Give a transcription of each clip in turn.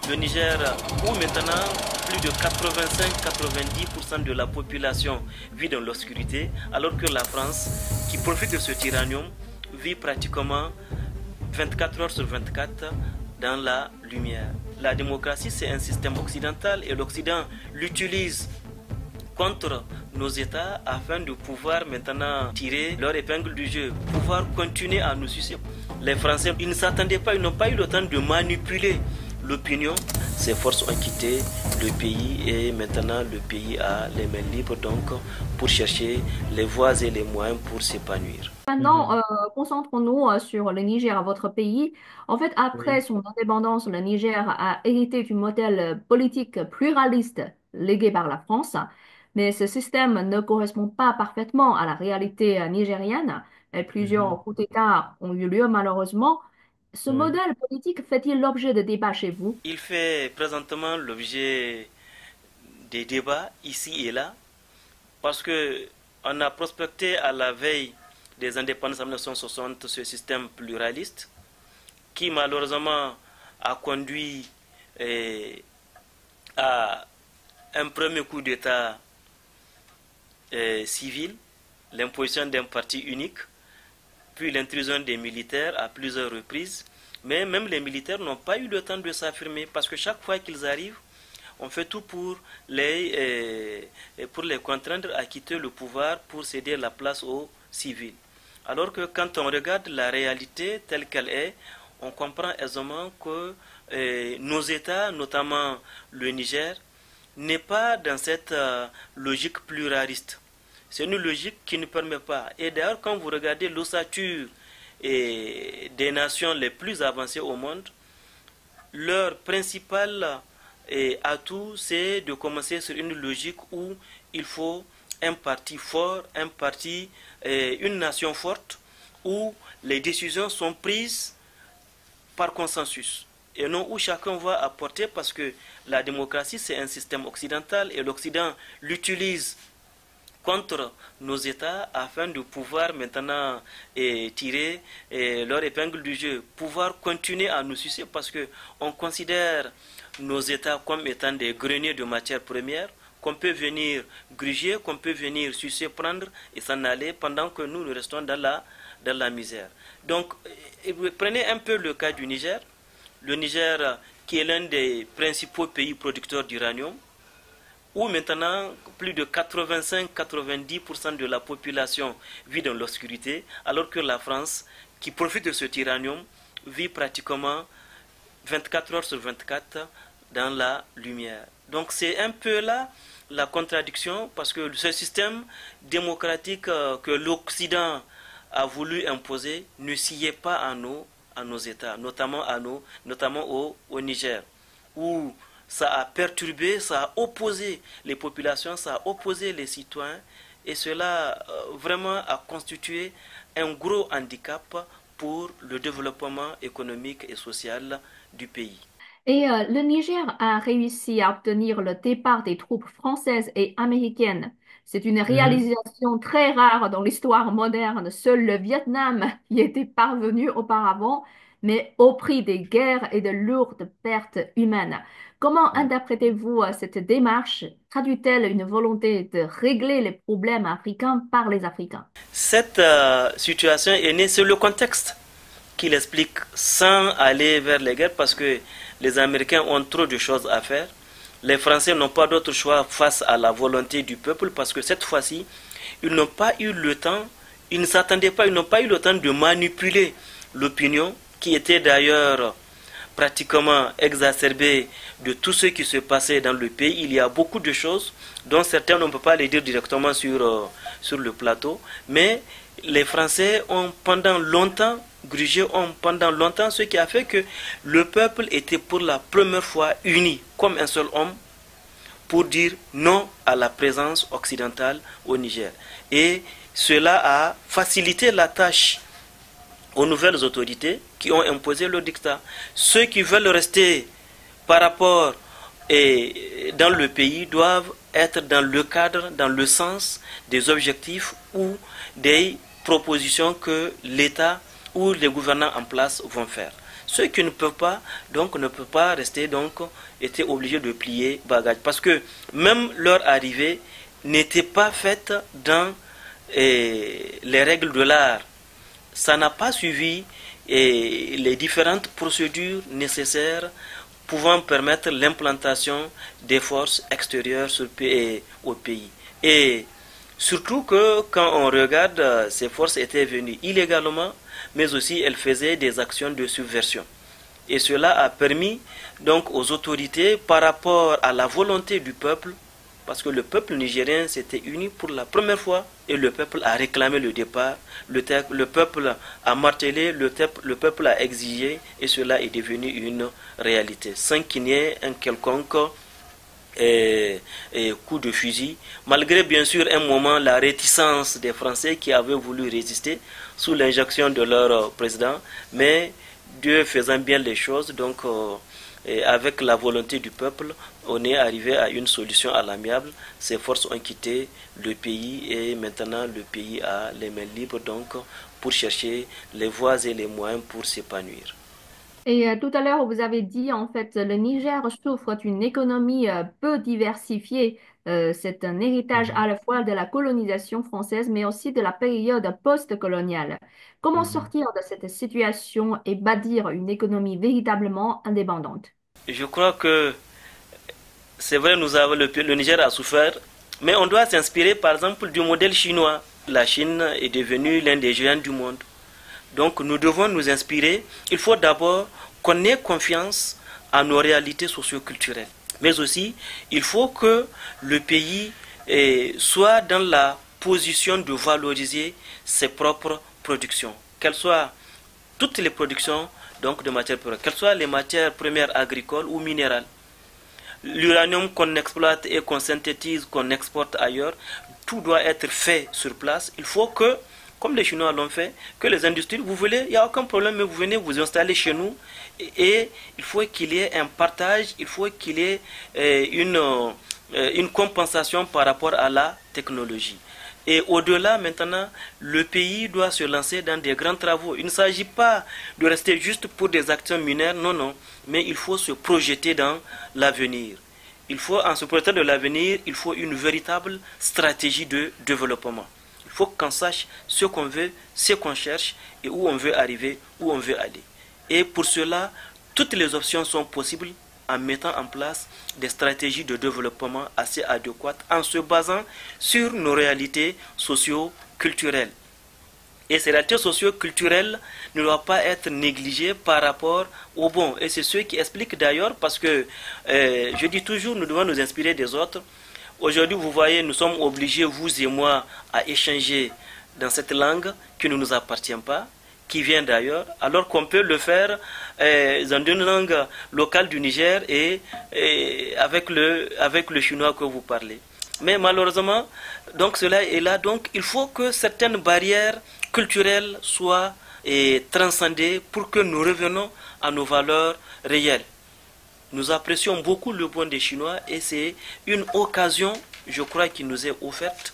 Le Niger, où maintenant plus de 85-90% de la population vit dans l'obscurité, alors que la France, qui profite de ce tyrannium, vit pratiquement 24 heures sur 24 dans la lumière. La démocratie, c'est un système occidental et l'Occident l'utilise contre nos États afin de pouvoir maintenant tirer leur épingle du jeu, pouvoir continuer à nous sucer. Les Français, ils ne s'attendaient pas, ils n'ont pas eu le temps de manipuler l'opinion. Ces forces ont quitté le pays et maintenant le pays a les mains libres donc pour chercher les voies et les moyens pour s'épanouir. Maintenant, concentrons-nous sur le Niger, votre pays. En fait, après Oui. son indépendance, le Niger a hérité du modèle politique pluraliste légué par la France, mais ce système ne correspond pas parfaitement à la réalité nigérienne et Mhm. plusieurs coups d'État ont eu lieu malheureusement. Ce Oui. modèle politique fait-il l'objet de débats chez vous? Il fait présentement l'objet des débats ici et là parce que on a prospecté à la veille des indépendances en 1960 ce système pluraliste qui malheureusement a conduit à un premier coup d'État civil, l'imposition d'un parti unique, puis l'intrusion des militaires à plusieurs reprises. Mais même les militaires n'ont pas eu le temps de s'affirmer parce que chaque fois qu'ils arrivent, on fait tout pour les contraindre à quitter le pouvoir pour céder la place aux civils. Alors que quand on regarde la réalité telle qu'elle est, on comprend aisément que nos États, notamment le Niger, n'est pas dans cette logique pluraliste. C'est une logique qui ne permet pas. Et d'ailleurs, quand vous regardez l'ossature des nations les plus avancées au monde, leur principal atout, c'est de commencer sur une logique où il faut un parti fort, une nation forte, où les décisions sont prises par consensus et non où chacun va apporter parce que la démocratie c'est un système occidental et l'Occident l'utilise contre nos États afin de pouvoir maintenant tirer leur épingle du jeu, pouvoir continuer à nous sucer parce que on considère nos États comme étant des greniers de matières premières qu'on peut venir gruger, qu'on peut venir sucer, prendre et s'en aller pendant que nous restons dans la misère. Donc, prenez un peu le cas du Niger. Le Niger, qui est l'un des principaux pays producteurs d'uranium, où maintenant plus de 85-90% de la population vit dans l'obscurité, alors que la France, qui profite de ce uranium, vit pratiquement 24 heures sur 24 dans la lumière. Donc c'est un peu là la contradiction, parce que ce système démocratique que l'Occident a voulu imposer ne sied pas à nos États, notamment au Niger, où ça a perturbé, ça a opposé les populations, ça a opposé les citoyens, et cela vraiment a constitué un gros handicap pour le développement économique et social du pays. Et le Niger a réussi à obtenir le départ des troupes françaises et américaines. C'est une Mhm. réalisation très rare dans l'histoire moderne. Seul le Vietnam y était parvenu auparavant, mais au prix des guerres et de lourdes pertes humaines. Comment interprétez-vous cette démarche? Traduit-elle une volonté de régler les problèmes africains par les Africains? Cette situation est née sur le contexte qu'il explique sans aller vers les guerres parce que les Américains ont trop de choses à faire. Les Français n'ont pas d'autre choix face à la volonté du peuple parce que cette fois-ci, ils n'ont pas eu le temps, ils ne s'attendaient pas, ils n'ont pas eu le temps de manipuler l'opinion qui était d'ailleurs pratiquement exacerbée de tout ce qui se passait dans le pays. Il y a beaucoup de choses dont certains on ne peut pas les dire directement sur le plateau, mais les Français ont pendant longtemps grugé, ont pendant longtemps, ce qui a fait que le peuple était pour la première fois uni comme un seul homme pour dire non à la présence occidentale au Niger. Et cela a facilité la tâche aux nouvelles autorités qui ont imposé le dictat. Ceux qui veulent rester par rapport dans le pays doivent être dans le cadre, dans le sens des objectifs ou des propositions que l'État ou les gouvernants en place vont faire. Ceux qui ne peuvent pas, donc ne peuvent pas rester, donc étaient obligés de plier bagage. Parce que même leur arrivée n'était pas faite dans les règles de l'art. Ça n'a pas suivi les différentes procédures nécessaires pouvant permettre l'implantation des forces extérieures au pays. Et surtout que quand on regarde, ces forces étaient venues illégalement, mais aussi elles faisaient des actions de subversion. Et cela a permis donc aux autorités, par rapport à la volonté du peuple, parce que le peuple nigérien s'était uni pour la première fois et le peuple a réclamé le départ, le peuple a martelé, le peuple a exigé et cela est devenu une réalité, sans qu'il n'y ait un quelconque coup de fusil, malgré bien sûr un moment la réticence des Français qui avaient voulu résister sous l'injonction de leur président, mais Dieu faisant bien les choses, donc et avec la volonté du peuple, on est arrivé à une solution à l'amiable. Ces forces ont quitté le pays et maintenant le pays a les mains libres donc pour chercher les voies et les moyens pour s'épanouir. Et tout à l'heure, vous avez dit, en fait, le Niger souffre d'une économie peu diversifiée. C'est un héritage Mhm, à la fois de la colonisation française, mais aussi de la période post-coloniale. Comment mhm. sortir de cette situation et bâtir une économie véritablement indépendante? Je crois que c'est vrai, le Niger a souffert, mais on doit s'inspirer par exemple du modèle chinois. La Chine est devenue l'un des géants du monde. Donc nous devons nous inspirer. Il faut d'abord qu'on ait confiance en nos réalités socio-culturelles. Mais aussi, il faut que le pays soit dans la position de valoriser ses propres productions. Qu'elles soient toutes les productions donc de matières premières, qu'elles soient les matières premières agricoles ou minérales. L'uranium qu'on exploite et qu'on synthétise, qu'on exporte ailleurs, tout doit être fait sur place. Il faut que, comme les Chinois l'ont fait, que les industries, vous voulez, il n'y a aucun problème, mais vous venez vous installer chez nous et il faut qu'il y ait un partage, il faut qu'il y ait une compensation par rapport à la technologie. Et au-delà, maintenant, le pays doit se lancer dans des grands travaux. Il ne s'agit pas de rester juste pour des actions minières, non, non, mais il faut se projeter dans l'avenir. En se projetant de l'avenir, il faut une véritable stratégie de développement. Il faut qu'on sache ce qu'on veut, ce qu'on cherche et où on veut arriver, où on veut aller. Et pour cela, toutes les options sont possibles en mettant en place des stratégies de développement assez adéquates en se basant sur nos réalités socio-culturelles. Et ces réalités socio-culturelles ne doivent pas être négligées par rapport au bon. Et c'est ce qui explique d'ailleurs, parce que je dis toujours, nous devons nous inspirer des autres. Aujourd'hui, vous voyez, nous sommes obligés, vous et moi, à échanger dans cette langue qui ne nous appartient pas, qui vient d'ailleurs, alors qu'on peut le faire dans une langue locale du Niger et avec le chinois que vous parlez. Mais malheureusement, donc cela est là. Donc il faut que certaines barrières culturelles soient transcendées pour que nous revenions à nos valeurs réelles. Nous apprécions beaucoup le bon des Chinois et c'est une occasion, je crois, qui nous est offerte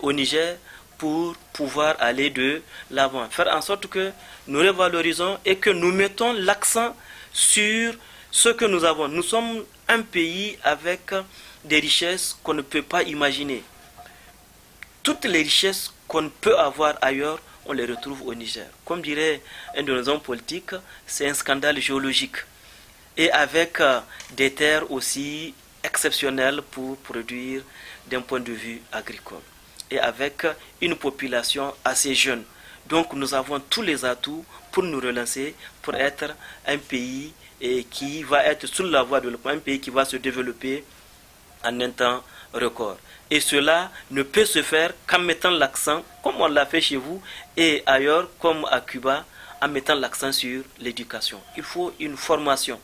au Niger pour pouvoir aller de l'avant. Faire en sorte que nous revalorisons et que nous mettons l'accent sur ce que nous avons. Nous sommes un pays avec des richesses qu'on ne peut pas imaginer. Toutes les richesses qu'on peut avoir ailleurs, on les retrouve au Niger. Comme dirait un de nos hommes politiques, c'est un scandale géologique. Et avec des terres aussi exceptionnelles pour produire d'un point de vue agricole. Et avec une population assez jeune. Donc nous avons tous les atouts pour nous relancer, pour être un pays qui va être sur la voie de développement, un pays qui va se développer en un temps record. Et cela ne peut se faire qu'en mettant l'accent, comme on l'a fait chez vous, et ailleurs, comme à Cuba, en mettant l'accent sur l'éducation. Il faut une formation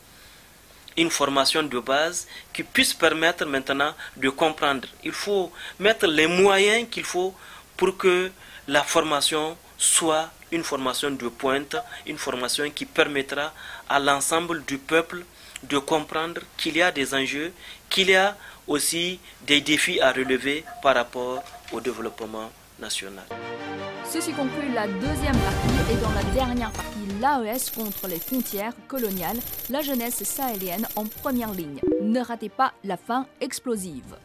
de base qui puisse permettre maintenant de comprendre. Il faut mettre les moyens qu'il faut pour que la formation soit une formation de pointe, une formation qui permettra à l'ensemble du peuple de comprendre qu'il y a des enjeux, qu'il y a aussi des défis à relever par rapport au développement national. Ceci conclut la deuxième partie et dans la dernière partie, l'AES contre les frontières coloniales, la jeunesse sahélienne en première ligne. Ne ratez pas la fin explosive.